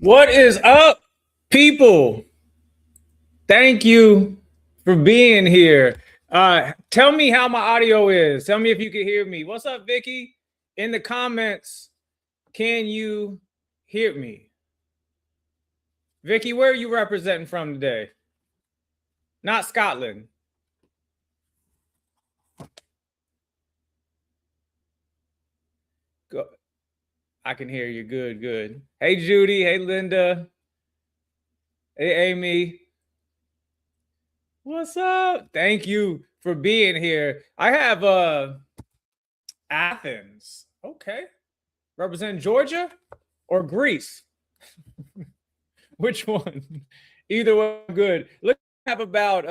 What is up, people? Thank you for being here. Tell me how my audio is. Tell me if you can hear me. What's up, Vicky? In the comments, can you hear me? Vicky, where are you representing from today? Not Scotland. Go. I can hear you. Good, good. Hey, Judy. Hey, Linda. Hey, Amy. What's up? Thank you for being here. I have Athens. Okay. Represent Georgia or Greece? Which one? Either one, good. Look, we have about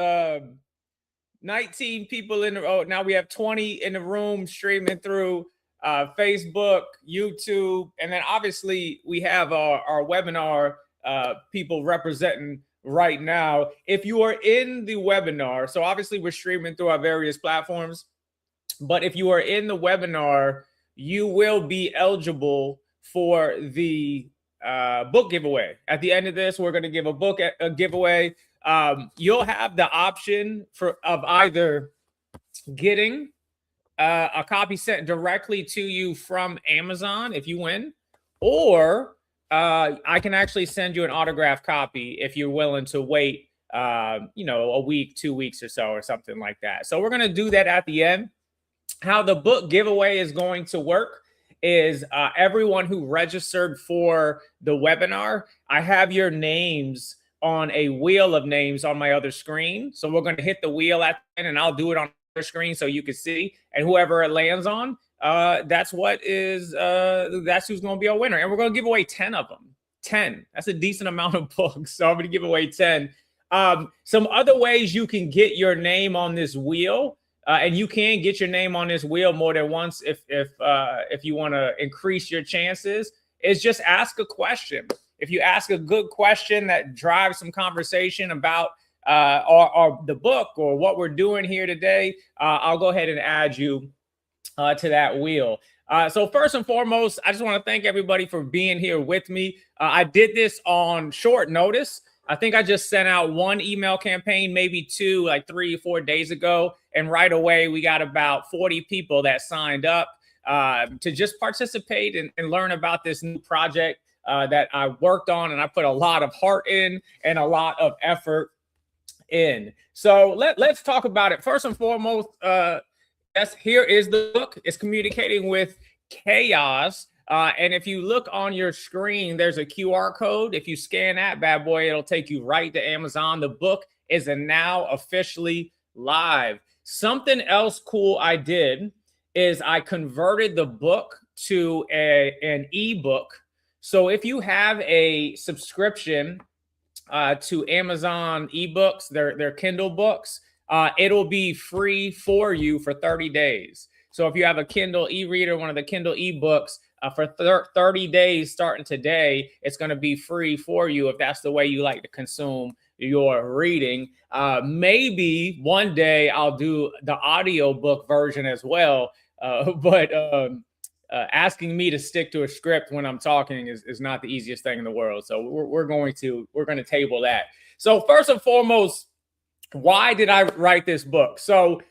19 people in the now we have 20 in the room streaming through Facebook, YouTube, and then obviously we have our webinar people representing right now. If you are in the webinar, so obviously we're streaming through our various platforms, but if you are in the webinar, you will be eligible for the book giveaway. At the end of this, we're going to give a giveaway. You'll have the option of either getting a copy sent directly to you from Amazon if you win, or I can actually send you an autographed copy if you're willing to wait, a week, 2 weeks or so, or something like that. So we're going to do that at the end. How the book giveaway is going to work is everyone who registered for the webinar, I have your names on a wheel of names on my other screen. So we're going to hit the wheel at the end, and I'll do it on the screen so you can see. And whoever it lands on, that's who's going to be our winner. And we're going to give away 10 of them. 10. That's a decent amount of books. So I'm going to give away 10. Some other ways you can get your name on this wheel. And you can get your name on this wheel more than once if you want to increase your chances, is just ask a question. If you ask a good question that drives some conversation about or the book or what we're doing here today, I'll go ahead and add you to that wheel. So first and foremost, I just want to thank everybody for being here with me. I did this on short notice. I think I just sent out one email campaign, maybe two, like 3 or 4 days ago. And right away, we got about 40 people that signed up to just participate and learn about this new project that I worked on. And I put a lot of heart in and a lot of effort in. So let's talk about it. First and foremost, yes, here is the book. It's Communicating with Chaos. And if you look on your screen, there's a QR code. If you scan that bad boy, it'll take you right to Amazon. The book is now officially live. Something else cool I did is I converted the book to an ebook. So if you have a subscription to Amazon ebooks, their Kindle books, it'll be free for you for 30 days. So if you have a Kindle e-reader, one of the Kindle ebooks, for 30 days starting today, it's going to be free for you if that's the way you like to consume your reading. Maybe one day I'll do the audiobook version as well, but asking me to stick to a script when I'm talking is not the easiest thing in the world. So we're going to table that. So first and foremost, why did I write this book? So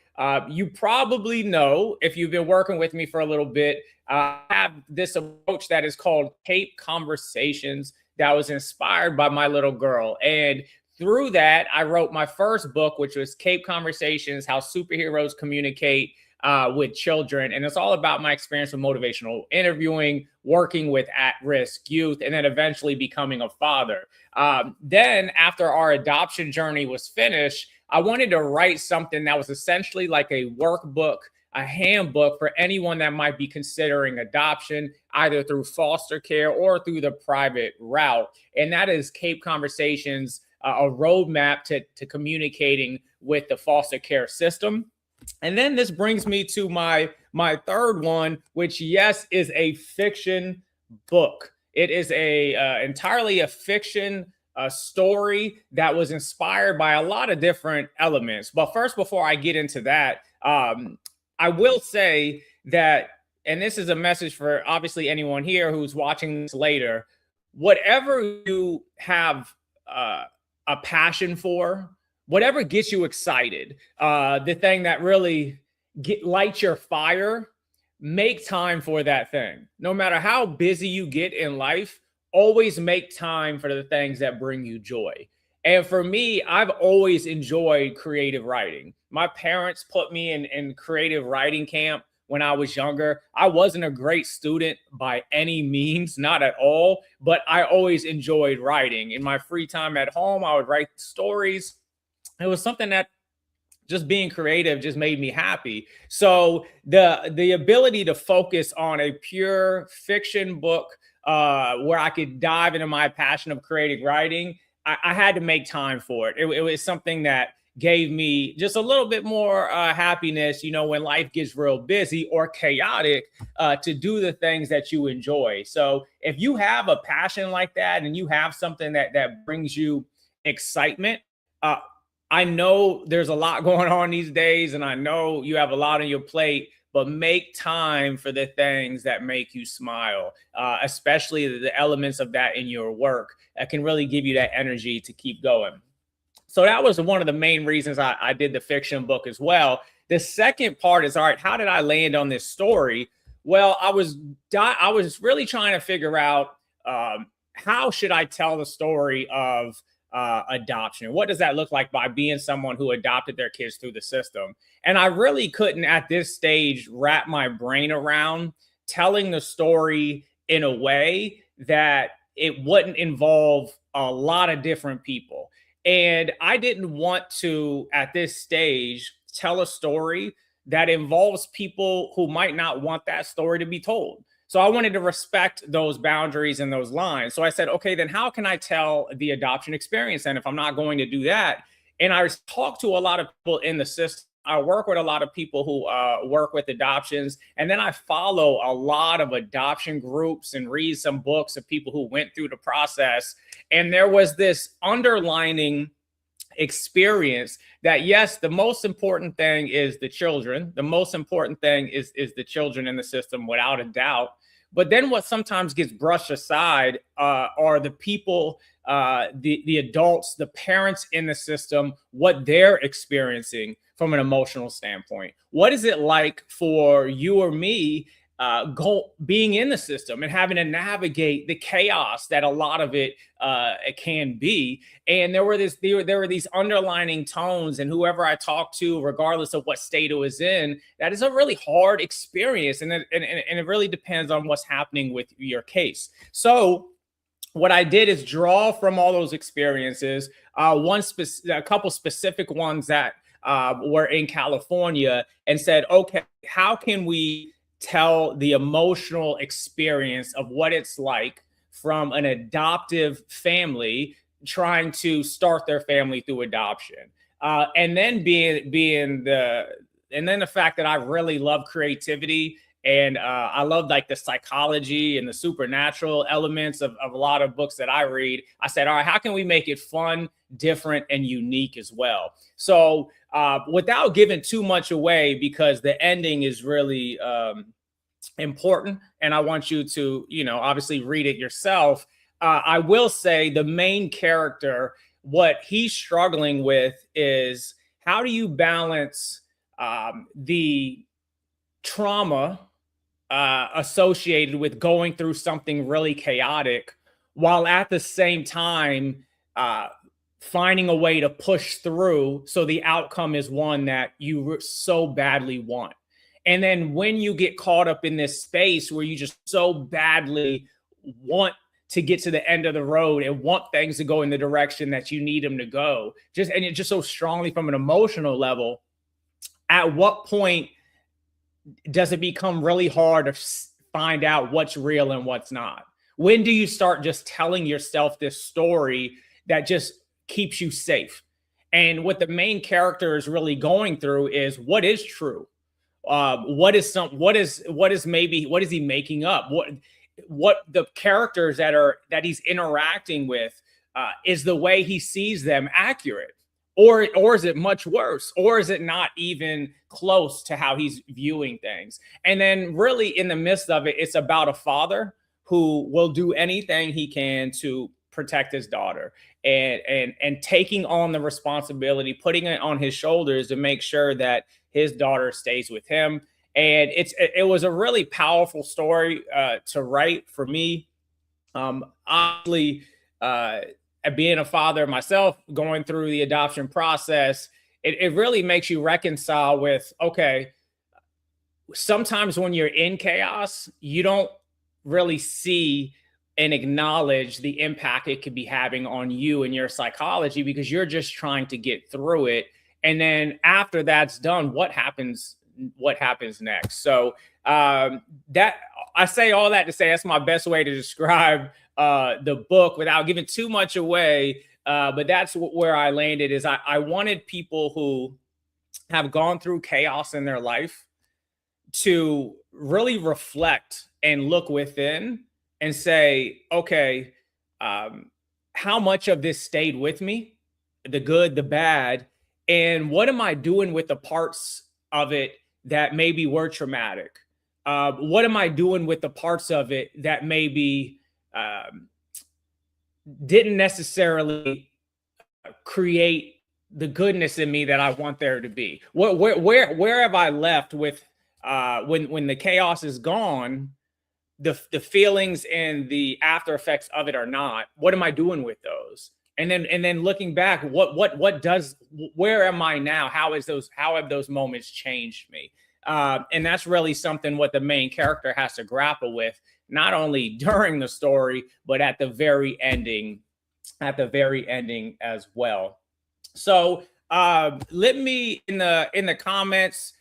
you probably know, if you've been working with me for a little bit, I have this approach that is called Cape Conversations that was inspired by my little girl. And through that, I wrote my first book, which was Cape Conversations, How Superheroes Communicate with Children. And it's all about my experience with motivational interviewing, working with at-risk youth, and then eventually becoming a father. Then after our adoption journey was finished, I wanted to write something that was essentially like a workbook, a handbook for anyone that might be considering adoption, either through foster care or through the private route. And that is Cape Conversations, a roadmap to communicating with the foster care system. And then this brings me to my third one, which, yes, is a fiction book. It is entirely a fiction story that was inspired by a lot of different elements. But first, before I get into that, I will say that, and this is a message for obviously anyone here who's watching this later, whatever you have a passion for, whatever gets you excited, the thing that really lights your fire, make time for that thing. No matter how busy you get in life, always make time for the things that bring you joy. And for me, I've always enjoyed creative writing. My parents put me in creative writing camp when I was younger. I wasn't a great student by any means, not at all, but I always enjoyed writing. In my free time at home, I would write stories. It was something that just being creative just made me happy. So the ability to focus on a pure fiction book where I could dive into my passion of creative writing, I had to make time for it. It was something that gave me just a little bit more happiness, when life gets real busy or chaotic, to do the things that you enjoy. So if you have a passion like that and you have something that brings you excitement, I know there's a lot going on these days, and I know you have a lot on your plate, but make time for the things that make you smile, especially the elements of that in your work that can really give you that energy to keep going. So that was one of the main reasons I did the fiction book as well. The second part is, all right, how did I land on this story? Well, I was really trying to figure out, how should I tell the story of adoption? What does that look like by being someone who adopted their kids through the system? And I really couldn't at this stage wrap my brain around telling the story in a way that it wouldn't involve a lot of different people. And I didn't want to, at this stage, tell a story that involves people who might not want that story to be told. So I wanted to respect those boundaries and those lines. So I said, okay, then how can I tell the adoption experience? And if I'm not going to do that, and I talk to a lot of people in the system. I work with a lot of people who work with adoptions. And then I follow a lot of adoption groups and read some books of people who went through the process. And there was this underlining experience that, yes, the most important thing is the children. The most important thing is the children in the system, without a doubt. But then what sometimes gets brushed aside are the people, the adults, the parents in the system, what they're experiencing from an emotional standpoint. What is it like for you or me being in the system and having to navigate the chaos that a lot of it can be? And there were these underlining tones, and whoever I talked to, regardless of what state it was in, that is a really hard experience, and it really depends on what's happening with your case. So what I did is draw from all those experiences, a couple specific ones that were in California, and said, okay, how can we tell the emotional experience of what it's like from an adoptive family trying to start their family through adoption, and then the fact that I really love creativity, and I love like the psychology and the supernatural elements of a lot of books that I read. I said, all right, how can we make it fun, different, and unique as well? So without giving too much away, because the ending is really important, and I want you to, obviously read it yourself. I will say the main character, what he's struggling with is, how do you balance the trauma associated with going through something really chaotic, while at the same time finding a way to push through so the outcome is one that you so badly want. And then when you get caught up in this space where you just so badly want to get to the end of the road and want things to go in the direction that you need them to go, and it's just so strongly from an emotional level, at what point does it become really hard to find out what's real and what's not? When do you start just telling yourself this story that just keeps you safe? And what the main character is really going through is, what is true? What is he making up? What the characters that he's interacting with, is the way he sees them accurate? Or is it much worse? Or is it not even close to how he's viewing things? And then really in the midst of it, it's about a father who will do anything he can to protect his daughter, and taking on the responsibility, putting it on his shoulders to make sure that his daughter stays with him. And it was a really powerful story to write for me. Obviously, being a father myself, going through the adoption process, it really makes you reconcile with, okay, sometimes when you're in chaos, you don't really see and acknowledge the impact it could be having on you and your psychology, because you're just trying to get through it. And then after that's done, what happens next? So that, I say all that to say that's my best way to describe the book without giving too much away. But that's where I landed, is I wanted people who have gone through chaos in their life to really reflect and look within and say, okay, how much of this stayed with me, the good, the bad, and what am I doing with the parts of it that maybe were traumatic? What am I doing with the parts of it that maybe didn't necessarily create the goodness in me that I want there to be? Where have I left with when the chaos is gone? The feelings and the after effects of it are not. What am I doing with those? And then looking back, where am I now? How have those moments changed me? And that's really something what the main character has to grapple with, not only during the story, but at the very ending as well. So let me in the comments,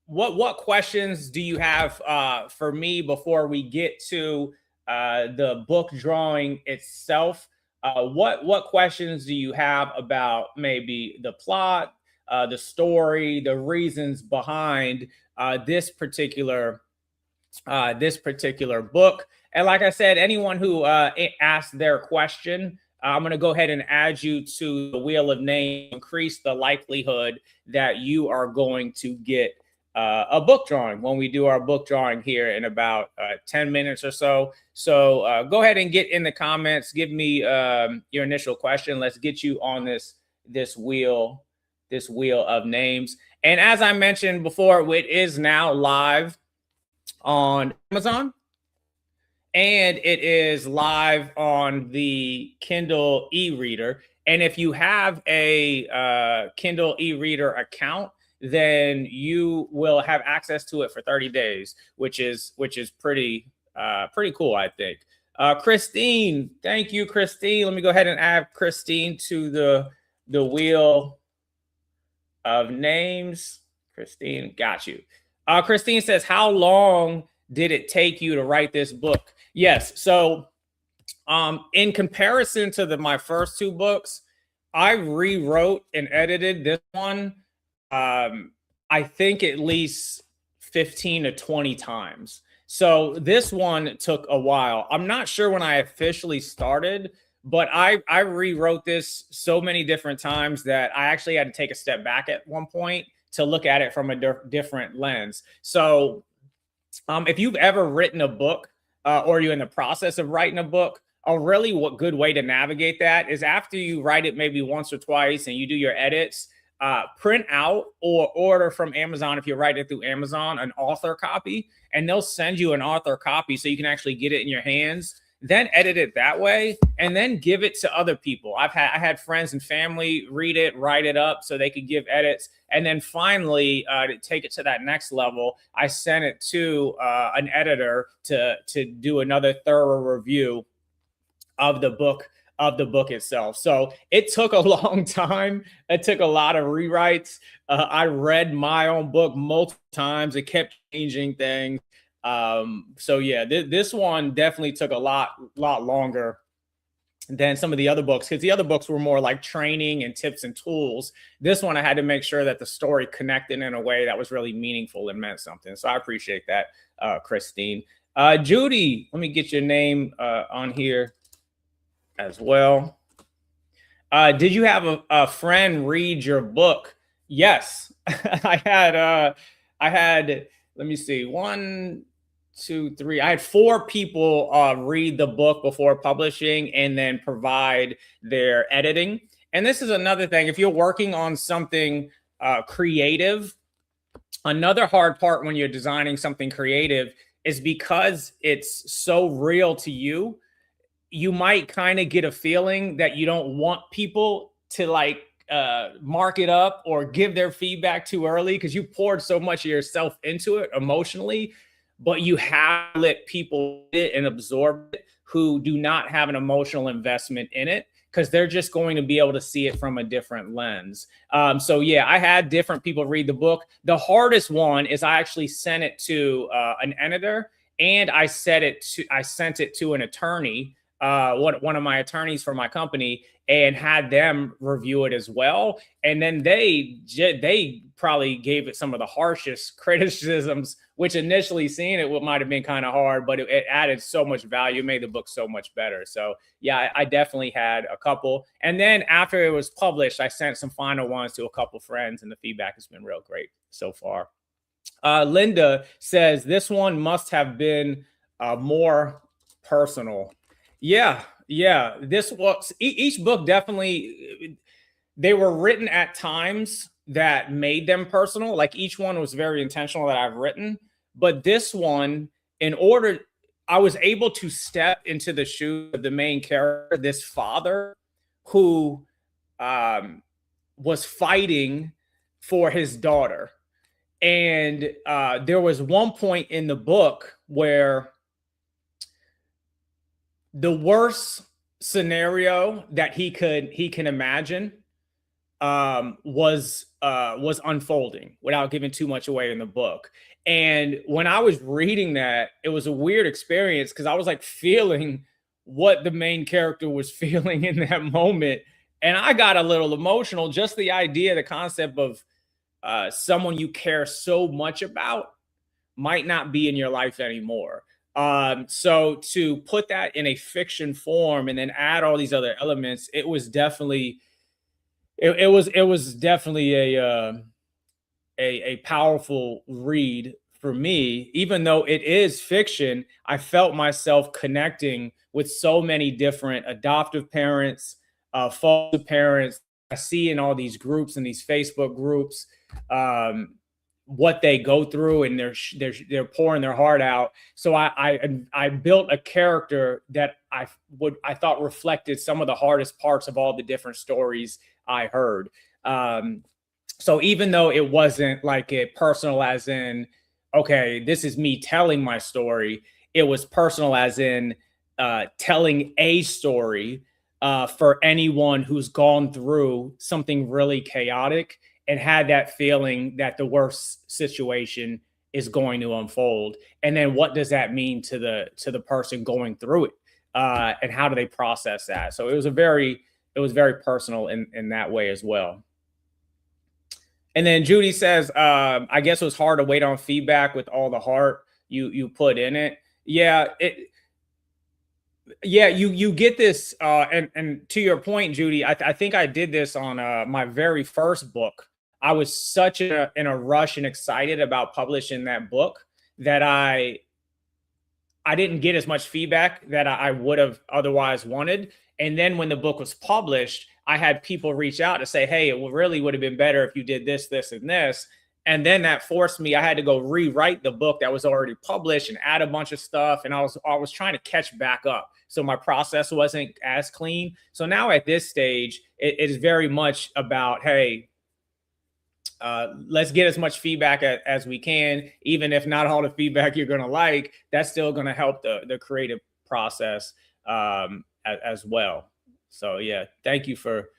what questions do you have for me before we get to the book drawing itself? What questions do you have about maybe the plot, the story, the reasons behind this particular book? And like I said, anyone who asked their question, I'm going to go ahead and add you to the wheel of names, increase the likelihood that you are going to get a book drawing when we do our book drawing here in about 10 minutes or so. So go ahead and get in the comments. Give me your initial question. Let's get you on this wheel of names. And as I mentioned before, it is now live on Amazon, and it is live on the Kindle e-reader. And if you have a Kindle e-reader account, then you will have access to it for 30 days, which is pretty cool, I think. Christine, thank you, Christine. Let me go ahead and add Christine to the wheel of names. Christine, got you. Christine says, how long did it take you to write this book? Yes. So in comparison to my first two books, I rewrote and edited this one I think at least 15 to 20 times. So this one took a while. I'm not sure when I officially started, but I rewrote this so many different times that I actually had to take a step back at one point to look at it from a different lens. So if you've ever written a book or you're in the process of writing a book, a really good way to navigate that is after you write it maybe once or twice and you do your edits, print out or order from Amazon, if you write it through Amazon, an author copy, and they'll send you an author copy so you can actually get it in your hands, then edit it that way, and then give it to other people. I had friends and family read it, write it up so they could give edits. And then finally, to take it to that next level, I sent it to an editor to do another thorough review of the book itself. So it took a long time. It took a lot of rewrites. I read my own book multiple times. It kept changing things. So yeah, this one definitely took a lot longer than some of the other books, because the other books were more like training and tips and tools. This one, I had to make sure that the story connected in a way that was really meaningful and meant something. So I appreciate that, Christine. Judy, let me get your name on here as well. Did you have a friend read your book? Yes, I had, let me see, 1, two, three. I had four people read the book before publishing and then provide their editing. And this is another thing. If you're working on something creative, another hard part when you're designing something creative is because it's so real to you, you might kind of get a feeling that you don't want people to like mark it up or give their feedback too early because you poured so much of yourself into it emotionally, but you have to let people it and absorb it who do not have an emotional investment in it because they're just going to be able to see it from a different lens. So yeah, I had different people read the book. The hardest one is I actually sent it to an editor and I sent it to an attorney, one of my attorneys for my company, and had them review it as well. And then they probably gave it some of the harshest criticisms, which initially seeing it might have been kind of hard, but it added so much value, made the book so much better. So yeah, I definitely had a couple. And then after it was published, I sent some final ones to a couple friends, and the feedback has been real great so far. Linda says this one must have been more personal. Yeah. This was each book definitely, they were written at times that made them personal. Like each one was very intentional that I've written. But this one, I was able to step into the shoes of the main character, this father who was fighting for his daughter. And there was one point in the book where the worst scenario that he can imagine was unfolding without giving too much away in the book. And when I was reading that, it was a weird experience because I was like feeling what the main character was feeling in that moment. And I got a little emotional, just the idea, the concept of someone you care so much about might not be in your life anymore. So to put that in a fiction form and then add all these other elements, it was definitely a powerful read for me. Even though it is fiction, I felt myself connecting with so many different adoptive parents, foster parents. I see in all these groups and these Facebook groups what they go through, and they're pouring their heart out. So I built a character that I thought reflected some of the hardest parts of all the different stories I heard. So even though it wasn't like a personal as in, okay, this is me telling my story, it was personal as in telling a story for anyone who's gone through something really chaotic and had that feeling that the worst situation is going to unfold. And then what does that mean to the person going through it? And how do they process that? So it was very personal in that way as well. And then Judy says, I guess it was hard to wait on feedback with all the heart you put in it. Yeah, you get this, and to your point, Judy, I think I did this on my very first book. I was such in a rush and excited about publishing that book that I didn't get as much feedback that I would have otherwise wanted. And then when the book was published, I had people reach out to say, hey, it really would have been better if you did this, this, and this. And then that forced me, I had to go rewrite the book that was already published and add a bunch of stuff. And I was trying to catch back up. So my process wasn't as clean. So now at this stage, it is very much about, hey, let's get as much feedback as we can. Even if not all the feedback you're going to like, that's still going to help the creative process as well. So yeah, thank you for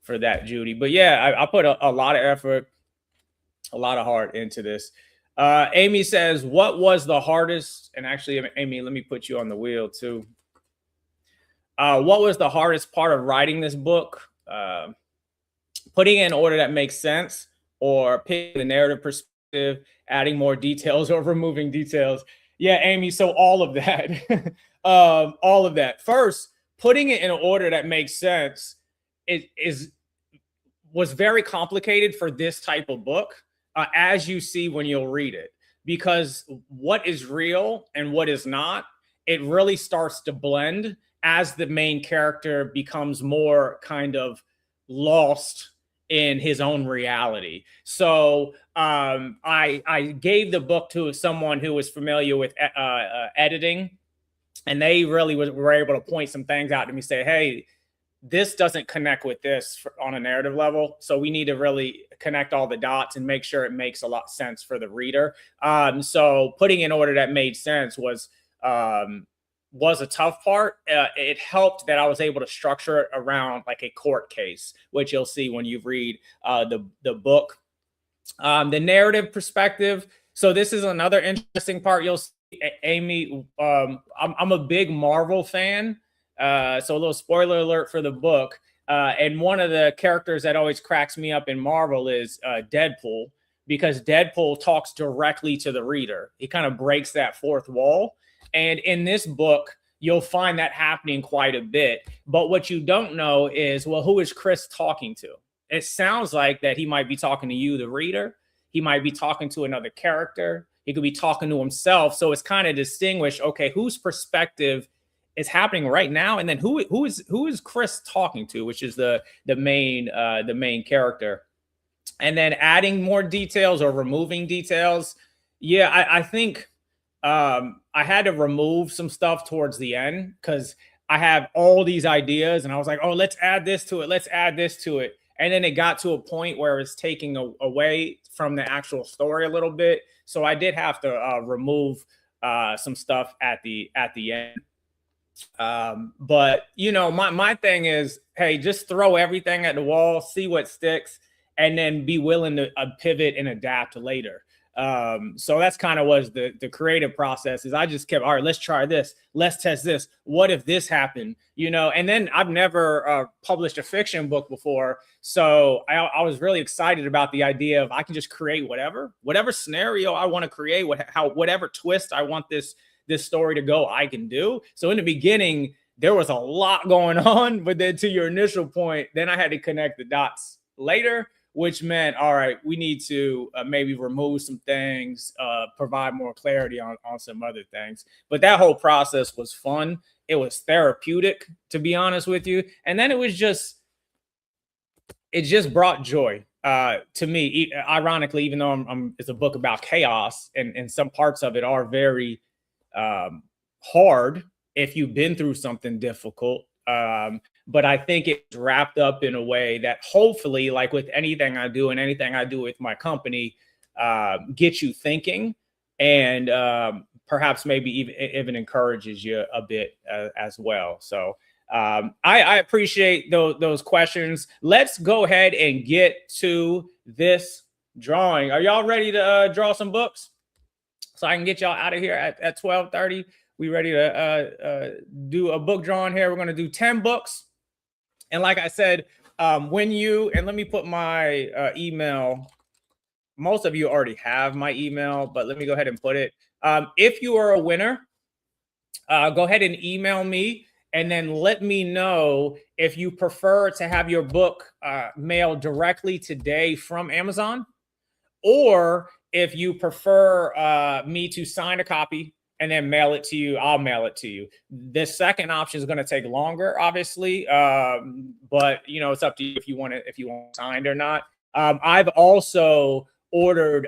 that, Judy. But yeah, I put a lot of effort, a lot of heart into this. Amy says, what was the hardest? And actually, Amy, let me put you on the wheel too. What was the hardest part of writing this book? Putting it in order that makes sense, or picking the narrative perspective, adding more details or removing details. Yeah, Amy, so all of that. All of that. First, putting it in an order that makes sense was very complicated for this type of book, as you see when you'll read it. because what is real and what is not, it really starts to blend as the main character becomes more kind of lost in his own reality. So I gave the book to someone who was familiar with editing, and they really were able to point some things out to me, say, hey, this doesn't connect with this on a narrative level. So we need to really connect all the dots and make sure it makes a lot of sense for the reader. So putting in order that made sense was a tough part. It helped that I was able to structure it around like a court case, which you'll see when you read the book. The narrative perspective. So this is another interesting part. You'll see, Amy. I'm a big Marvel fan. So a little spoiler alert for the book. And one of the characters that always cracks me up in Marvel is Deadpool, because Deadpool talks directly to the reader. He kind of breaks that fourth wall. And in this book, you'll find that happening quite a bit. But what you don't know is, well, who is Chris talking to? It sounds like that he might be talking to you, the reader. He might be talking to another character. He could be talking to himself. So it's kind of distinguished. Okay, whose perspective is happening right now, and then who is Chris talking to, which is the main character, and then adding more details or removing details. Yeah, I think I had to remove some stuff towards the end because I have all these ideas, and I was like, oh, let's add this to it, let's add this to it. And then it got to a point where it's taking away from the actual story a little bit. So I did have to remove some stuff at the end. But you know, my thing is, hey, just throw everything at the wall, see what sticks, and then be willing to pivot and adapt later. So that's kind of was the creative process. Is I just kept, all right, let's try this, let's test this. What if this happened? You know, and then I've never published a fiction book before, so I was really excited about the idea of I can just create whatever scenario I want to create, whatever twist I want this story to go, I can do. So in the beginning, there was a lot going on, but then to your initial point, then I had to connect the dots later, which meant, all right, we need to maybe remove some things, provide more clarity on some other things. But that whole process was fun. It was therapeutic, to be honest with you. And then it just brought joy to me. Ironically, even though it's a book about chaos, and some parts of it are very hard if you've been through something difficult. But I think it's wrapped up in a way that hopefully, like with anything I do and anything I do with my company, gets you thinking, and perhaps maybe even encourages you a bit as well. So I appreciate those questions. Let's go ahead and get to this drawing. Are y'all ready to draw some books? So I can get y'all out of here at 12:30. We ready to do a book drawing here. We're going to do 10 books. And like I said, and let me put my email. Most of you already have my email, but let me go ahead and put it. If you are a winner, go ahead and email me, and then let me know if you prefer to have your book mailed directly today from Amazon, or if you prefer me to sign a copy and then mail it to you, I'll mail it to you. The second option is going to take longer, obviously, but you know, it's up to you if you want it signed or not. I've also ordered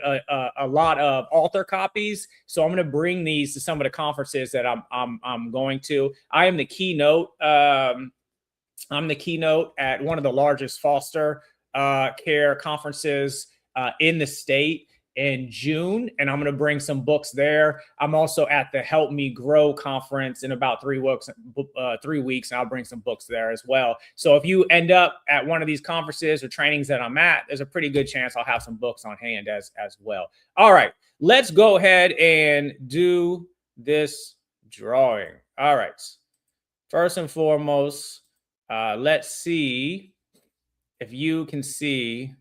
a lot of author copies, so I'm going to bring these to some of the conferences that I'm going to. I am the keynote. I'm the keynote at one of the largest foster care conferences in the state in June, and I'm going to bring some books there. I'm also at the Help Me Grow conference in about 3 weeks, and I'll bring some books there as well. So if you end up at one of these conferences or trainings that I'm at, there's a pretty good chance I'll have some books on hand as well. All right, let's go ahead and do this drawing. All right, first and foremost, let's see if you can see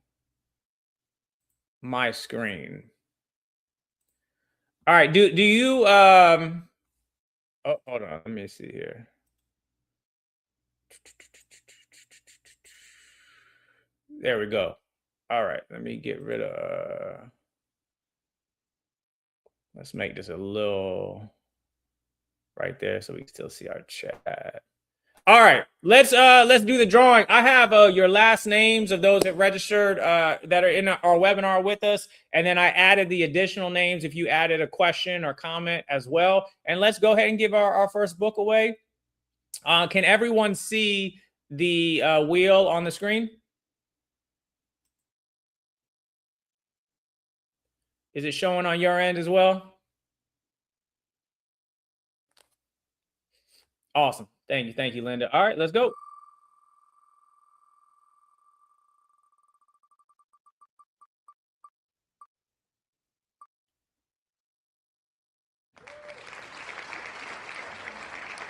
my screen. All right, do you oh, hold on, let me see here. There we go. All right, let me get rid of Let's make this a little right there so we can still see our chat. All right, let's do the drawing. I have your last names of those that registered that are in our webinar with us, and then I added the additional names if you added a question or comment as well. And let's go ahead and give our first book away. Can everyone see the wheel on the screen? Is it showing on your end as well? Awesome. Thank you, Linda. All right, let's go.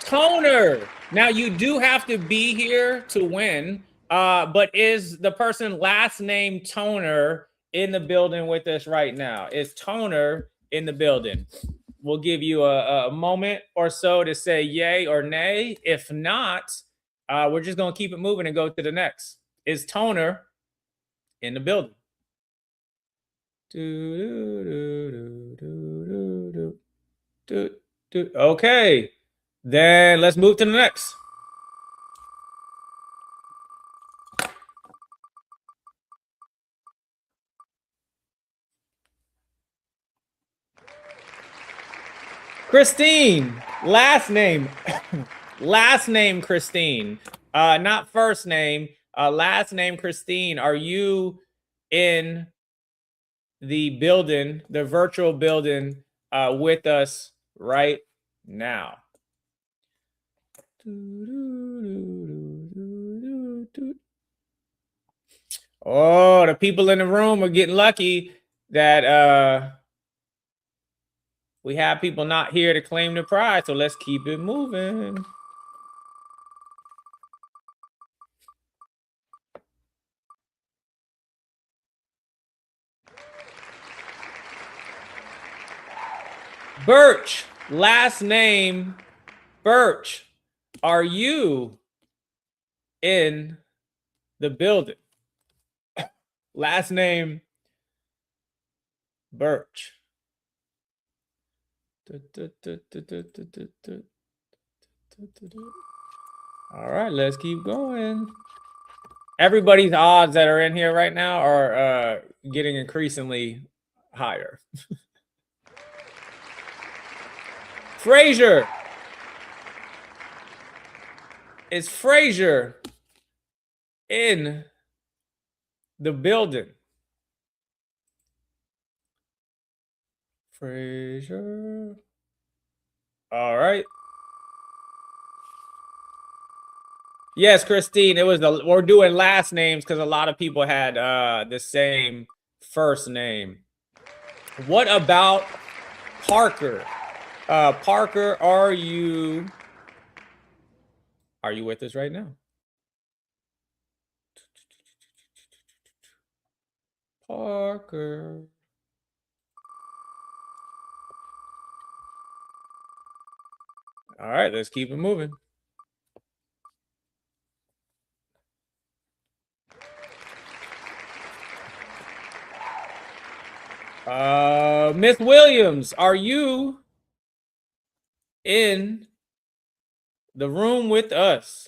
Toner. Now you do have to be here to win. But is the person last name Toner in the building with us right now? Is Toner in the building? We'll give you a moment or so to say yay or nay. If not, we're just gonna keep it moving and go to the next. Is Toner in the building? Okay, then let's move to the next. Christine, last name, last name Christine, not first name, last name Christine. Are you in the building, the virtual building, with us right now? Oh, the people in the room are getting lucky that we have people not here to claim the prize, so let's keep it moving. Birch, last name Birch. Are you in the building? Last name Birch. All right, let's keep going. Everybody's odds that are in here right now are getting increasingly higher. Frazier. Is Frazier in the building? Frazier. All right. Yes, Christine. It was we're doing last names because a lot of people had the same first name. What about Parker? Parker, are you with us right now? Parker. All right, let's keep it moving. Miss Williams, are you in the room with us?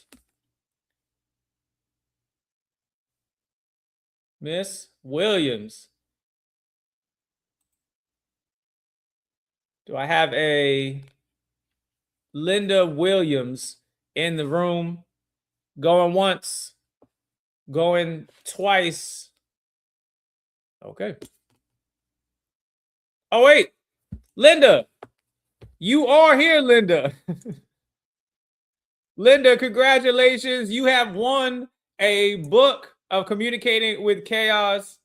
Miss Williams. Do I have a Linda Williams in the room? Going once, going twice. Okay. Oh, wait. Linda. You are here, Linda. Linda, congratulations. You have won a book of Communicating with Chaos.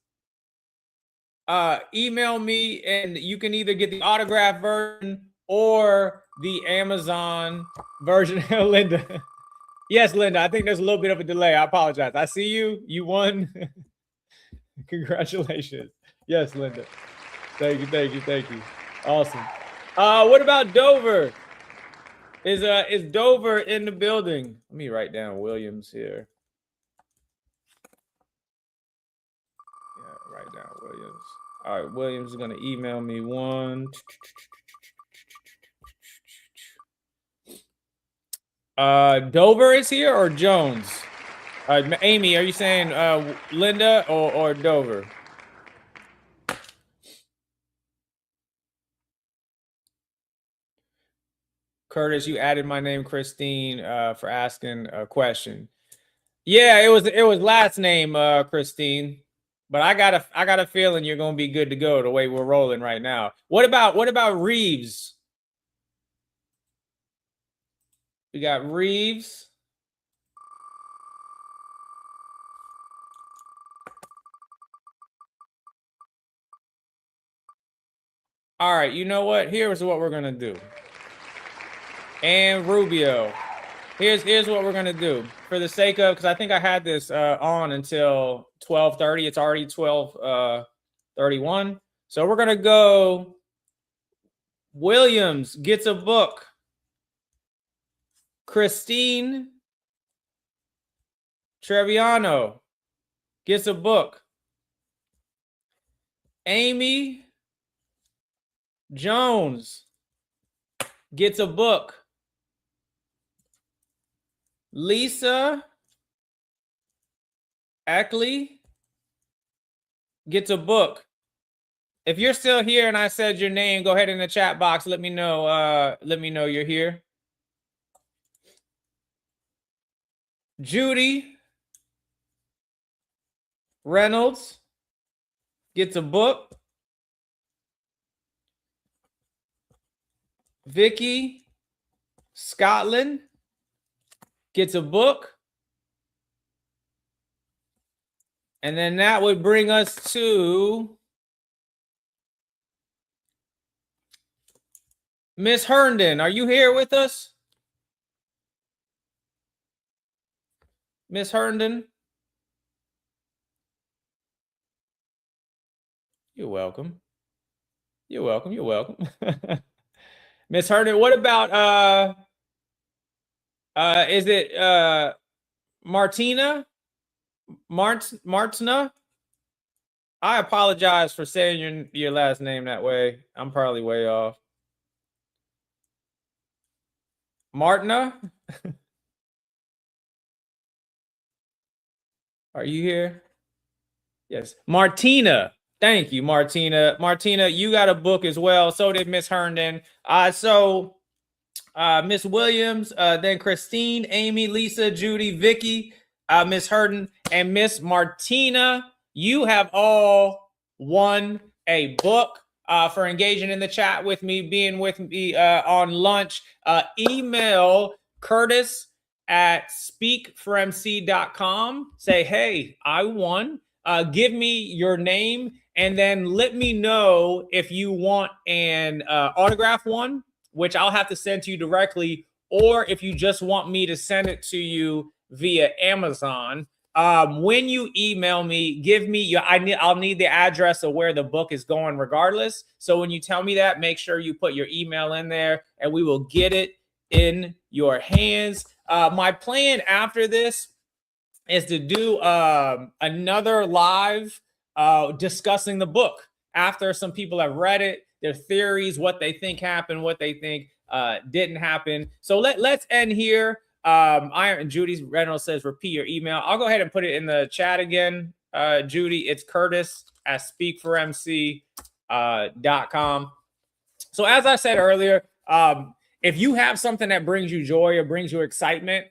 Email me and you can either get the autograph version or the Amazon version. Linda. Yes, Linda, I think there's a little bit of a delay. I apologize. I see you. You won. Congratulations. Yes, Linda. Thank you. Awesome. What about Dover? Is Dover in the building? Let me write down Williams here. Yeah, write down Williams. All right, Williams is going to email me one. Dover is here or Jones? Amy, are you saying Linda or Dover? Curtis, you added my name, Christine, for asking a question. Yeah, it was last name, Christine. But I got a feeling you're gonna be good to go the way we're rolling right now. What about Reeves? We got Reeves. All right, you know what? Here's what we're gonna do. And Rubio. Here's what we're gonna do for the sake of, because I think I had this on until 12:30. It's already 12:31. So we're gonna go. Williams gets a book. Christine Treviano gets a book. Amy Jones gets a book. Lisa Eckley gets a book. If you're still here and I said your name, go ahead in the chat box. Let me know. Let me know you're here. Judy Reynolds gets a book. Vicky Scotland gets a book. And then that would bring us to Miss Herndon. Are you here with us? Miss Herndon? You're welcome. You're welcome. You're welcome. Miss Herndon, what about is it Martina? Martina? I apologize for saying your last name that way. I'm probably way off. Martina? Are you here? Yes. Martina. Thank you, Martina. Martina, you got a book as well. So did Miss Herndon. Miss Williams, then Christine, Amy, Lisa, Judy, Vicky, Miss Herndon, and Miss Martina. You have all won a book for engaging in the chat with me, being with me on lunch. Email Curtis at speakformc.com. Say, hey, I won. Give me your name, and then let me know if you want an autograph one, which I'll have to send to you directly, or if you just want me to send it to you via Amazon. When you email me, give me I'll need the address of where the book is going regardless. So when you tell me that, make sure you put your email in there and we will get it in your hands. My plan after this is to do another live discussing the book after some people have read it, their theories, what they think happened, what they think didn't happen. So let's end here. Judy Reynolds says repeat your email. I'll go ahead and put it in the chat again. Judy, it's Curtis at speakformc.com. So as I said earlier, if you have something that brings you joy or brings you excitement,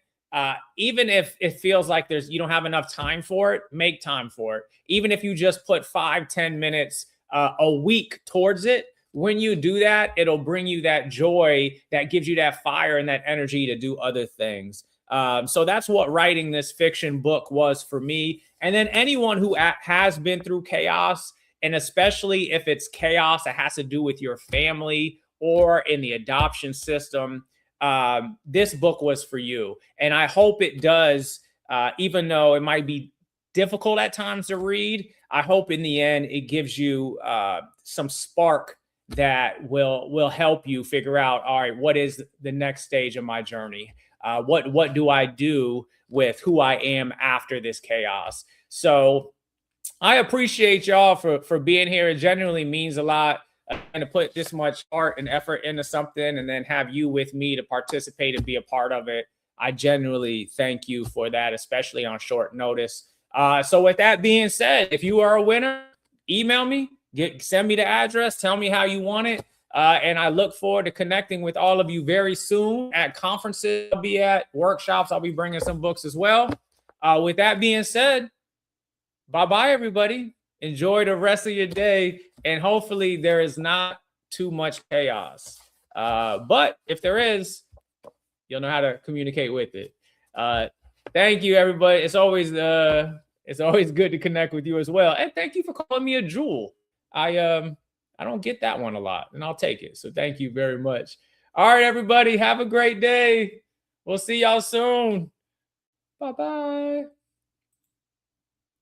even if it feels like you don't have enough time for it, make time for it. Even if you just put 5-10 minutes a week towards it, when you do that, it'll bring you that joy that gives you that fire and that energy to do other things. So that's what writing this fiction book was for me. And then anyone who has been through chaos, and especially if it's chaos that has to do with your family or in the adoption system, this book was for you. And I hope it does, even though it might be difficult at times to read, I hope in the end it gives you some spark that will help you figure out, all right, what is the next stage of my journey? What do I do with who I am after this chaos? So I appreciate y'all for being here. It genuinely means a lot. And to put this much heart and effort into something and then have you with me to participate and be a part of it. I genuinely thank you for that, especially on short notice. So with that being said, if you are a winner, email me, send me the address, tell me how you want it. And I look forward to connecting with all of you very soon at conferences I'll be at, workshops. I'll be bringing some books as well. With that being said, bye-bye, everybody. Enjoy the rest of your day. And hopefully there is not too much chaos. But if there is, you'll know how to communicate with it. Thank you, everybody. It's always good to connect with you as well. And thank you for calling me a jewel. I don't get that one a lot, and I'll take it. So thank you very much. All right, everybody. Have a great day. We'll see y'all soon. Bye-bye.